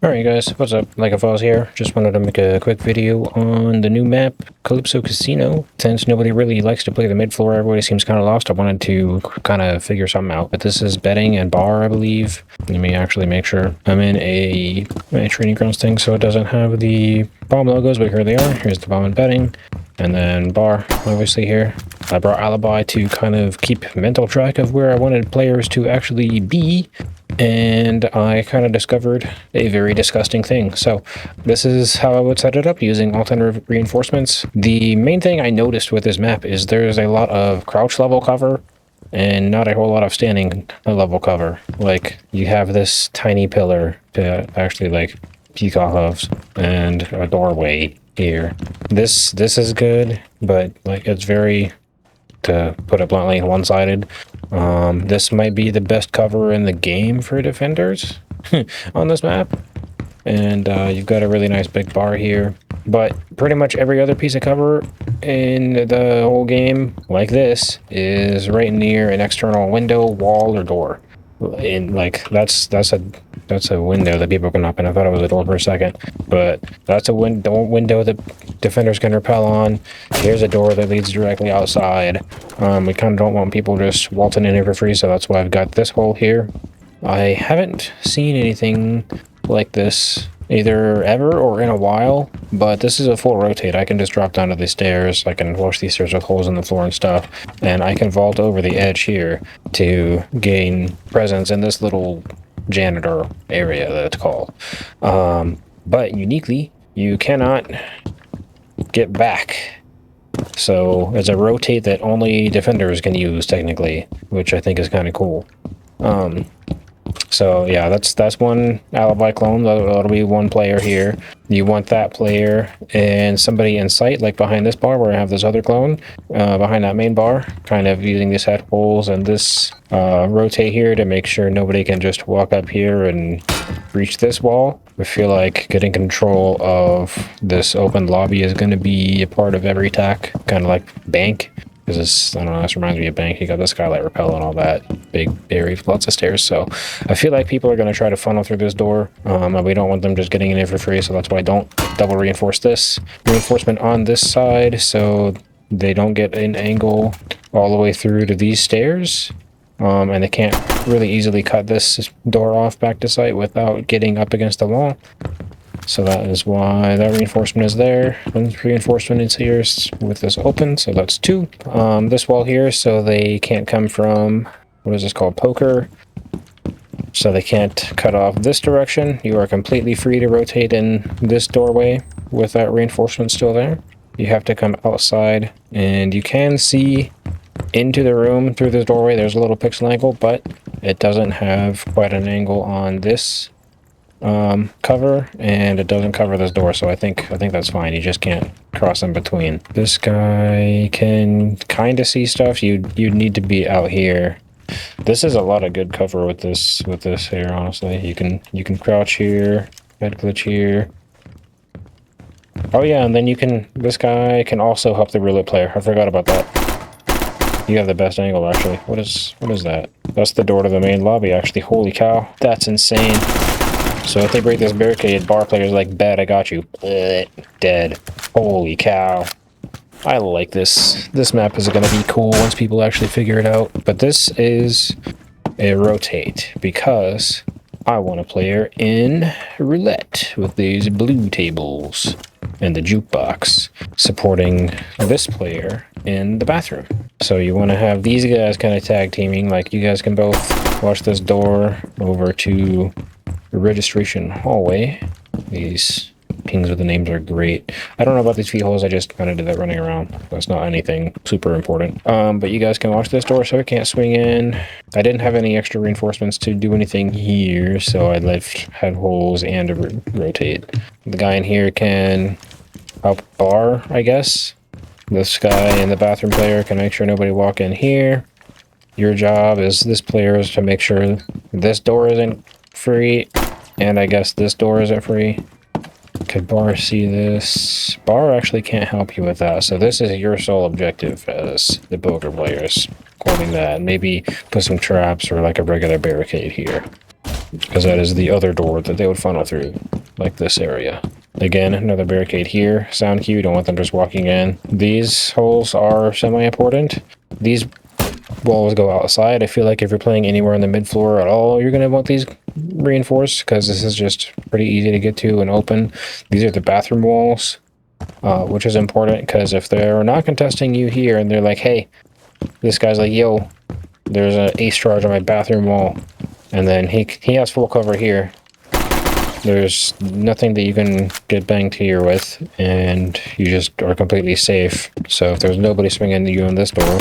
Alright guys, what's up? Likafoss here. Just wanted to make a quick video on the new map, Calypso Casino. Since nobody really likes to play the mid-floor, everybody seems kind of lost, I wanted to kind of figure something out. But this is betting and bar, I believe. Let me actually make sure. I'm in a training grounds thing, so it doesn't have the bomb logos, but here they are. Here's the bomb and betting. And then bar, obviously here. I brought Alibi to kind of keep mental track of where I wanted players to actually be. And I kind of discovered a very disgusting thing. So this is how I would set it up using alternate reinforcements. The main thing I noticed with this map is there's a lot of crouch level cover and not a whole lot of standing level cover. Like you have this tiny pillar to actually like peek off of and a doorway here. This is good, but like it's very, to put it bluntly, one-sided. This might be the best cover in the game for defenders on this map. And you've got a really nice big bar here. But pretty much every other piece of cover in the whole game, like this, is right near an external window, wall, or door. And like that's a window that people can open. I thought it was a door for a second, but that's a window that defenders can rappel on. Here's a door that leads directly outside. We kind of don't want people just waltzing in here for free, so that's why I've got this hole here. I haven't seen anything like this either ever or in a while, but this is a full rotate. I can just drop down to the stairs. I can wash these stairs with holes in the floor and stuff, and I can vault over the edge here to gain presence in this little janitor area that it's called. But uniquely, you cannot get back. So it's a rotate that only defenders can use technically, which I think is kind of cool. So yeah, that's one Alibi clone. That'll be one player here. You want that player and somebody in sight, like behind this bar where I have this other clone, behind that main bar, kind of using these head holes and this rotate here to make sure nobody can just walk up here and reach this wall. I feel like getting control of this open lobby is going to be a part of every attack, kind of like bank. Because this, I don't know, this reminds me of bank. You got the skylight rappel and all that big area with lots of stairs. So I feel like people are going to try to funnel through this door. And we don't want them just getting in here for free. So that's why I don't double reinforce this reinforcement on this side. So they don't get an angle all the way through to these stairs. And they can't really easily cut this door off back to site without getting up against the wall. So that is why that reinforcement is there. And reinforcement is here with this open, so that's 2. This wall here, so they can't come from, what is this called, poker. So they can't cut off this direction. You are completely free to rotate in this doorway with that reinforcement still there. You have to come outside, and you can see into the room through this doorway. There's a little pixel angle, but it doesn't have quite an angle on this cover, and it doesn't cover this door, so I think that's fine. You just can't cross in between. This guy can kind of see stuff. You'd need to be out here. This is a lot of good cover with this here, honestly. You can crouch here, head glitch here. Oh yeah, and then this guy can also help the roulette player. I forgot about that. You have the best angle, actually. What is that? That's the door to the main lobby, actually. Holy cow, that's insane. So if they break this barricade, bar player's like, "Bet I got you." Dead. Holy cow. I like this. This map is going to be cool once people actually figure it out. But this is a rotate because I want a player in roulette with these blue tables and the jukebox supporting this player in the bathroom. So you want to have these guys kind of tag teaming. Like you guys can both watch this door over to the registration hallway. These pings with the names are great. I don't know about these feet holes. I just kind of did that running around. That's not anything super important. But you guys can watch this door so it can't swing in. I didn't have any extra reinforcements to do anything here, so I left head holes and a rotate. The guy in here can help bar, I guess. This guy and the bathroom player can make sure nobody walk in here. Your job is this player is to make sure this door isn't free, and I guess this door isn't free. Could bar see this? Bar actually can't help you with that, so this is your sole objective as the poker players, according to that. Maybe put some traps or like a regular barricade here. because that is the other door that they would funnel through, like this area. Again, another barricade here. Sound cue, don't want them just walking in. These holes are semi-important. These walls go outside. I feel like if you're playing anywhere on the mid-floor at all, you're going to want these reinforced, because this is just pretty easy to get to and open. These are the bathroom walls, which is important, because if they're not contesting you here and they're like, hey, this guy's like, yo, there's an ace charge on my bathroom wall, and then he has full cover here, there's nothing that you can get banged here with, and you just are completely safe. So if there's nobody swinging you on this door,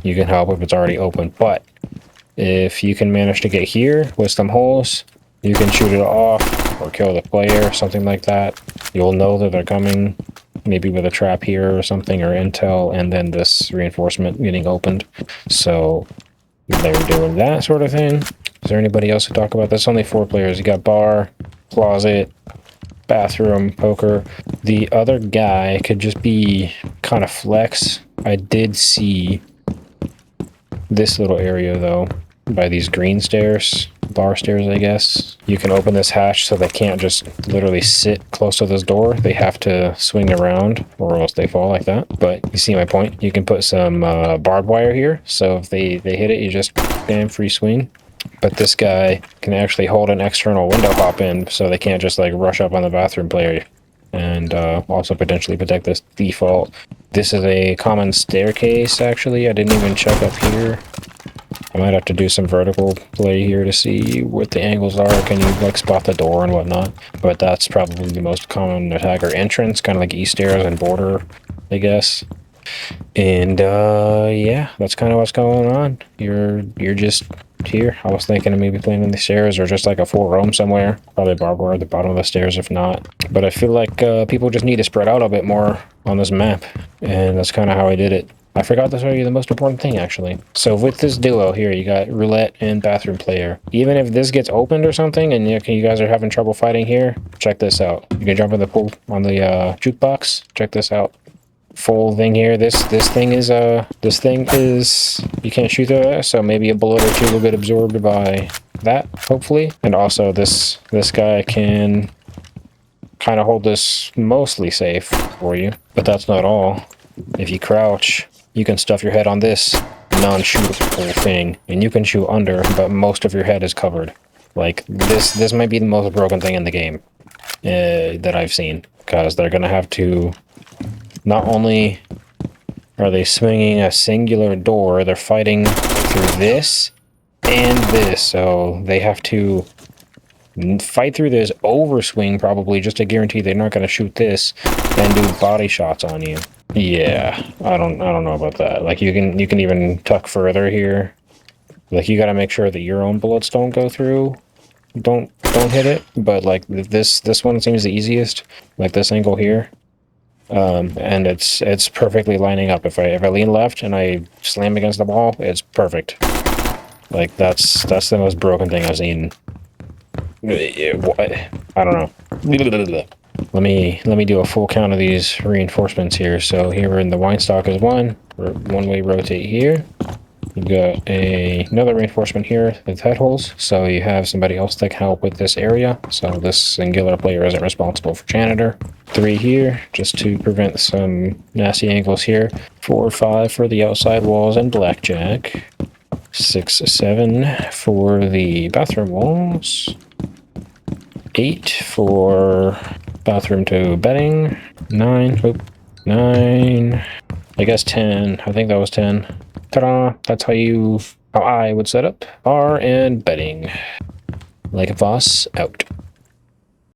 you can help if it's already open. But if you can manage to get here with some holes, you can shoot it off or kill the player, something like that. You'll know that they're coming, maybe with a trap here or something, or intel, and then this reinforcement getting opened. So they're doing that sort of thing. Is there anybody else to talk about? That's only 4 players. You got bar, closet, bathroom, poker. The other guy could just be kind of flex. I did see this little area though, by these green stairs, bar stairs, I guess. You can open this hatch so they can't just literally sit close to this door. They have to swing around or else they fall like that. But you see my point. You can put some barbed wire here, so if they hit it, you just bam, free swing. But this guy can actually hold an external window hop in, so they can't just like rush up on the bathroom player, and also potentially protect this default. This is a common staircase, actually. I didn't even check up here. I might have to do some vertical play here to see what the angles are. Can you like spot the door and whatnot? But that's probably the most common attacker entrance, kind of like east stairs and border, I guess. And yeah, that's kind of what's going on. You're just here. I was thinking of maybe playing in the stairs or just like a full roam somewhere. Probably barbed wire at the bottom of the stairs if not. But I feel like people just need to spread out a bit more on this map, and that's kind of how I did it. I forgot to show you the most important thing, actually. So with this duo here, you got roulette and bathroom player. Even if this gets opened or something and you guys are having trouble fighting here, check this out. You can jump in the pool on the jukebox. Check this out. Full thing here. This thing is you can't shoot through that, so maybe a bullet or two will get absorbed by that, hopefully. And also this guy can kind of hold this mostly safe for you, but that's not all. If you crouch, you can stuff your head on this non-shootable thing, and you can shoot under, but most of your head is covered. Like this might be the most broken thing in the game that I've seen, because they're gonna have to. Not only are they swinging a singular door, they're fighting through this and this, so they have to fight through this overswing probably just to guarantee they're not going to shoot this and do body shots on you. Yeah, I don't know about that. Like you can even tuck further here. Like you got to make sure that your own bullets don't go through, don't hit it. But like this one seems the easiest. Like this angle here. And it's perfectly lining up. If I lean left and I slam against the wall, it's perfect. Like that's the most broken thing I've seen. What? I don't know. Let me do a full count of these reinforcements here. So here we're in the wine stock is one way rotate here. You've got another reinforcement here with head holes, so you have somebody else that can help with this area. So this singular player isn't responsible for janitor. 3 here, just to prevent some nasty angles here. 4, 5 for the outside walls and blackjack. 6, 7 for the bathroom walls. 8 for bathroom to bedding. 9, 9. I guess 10. I think that was 10. Ta-da! That's how I would set up bar and bedding. Likafoss out.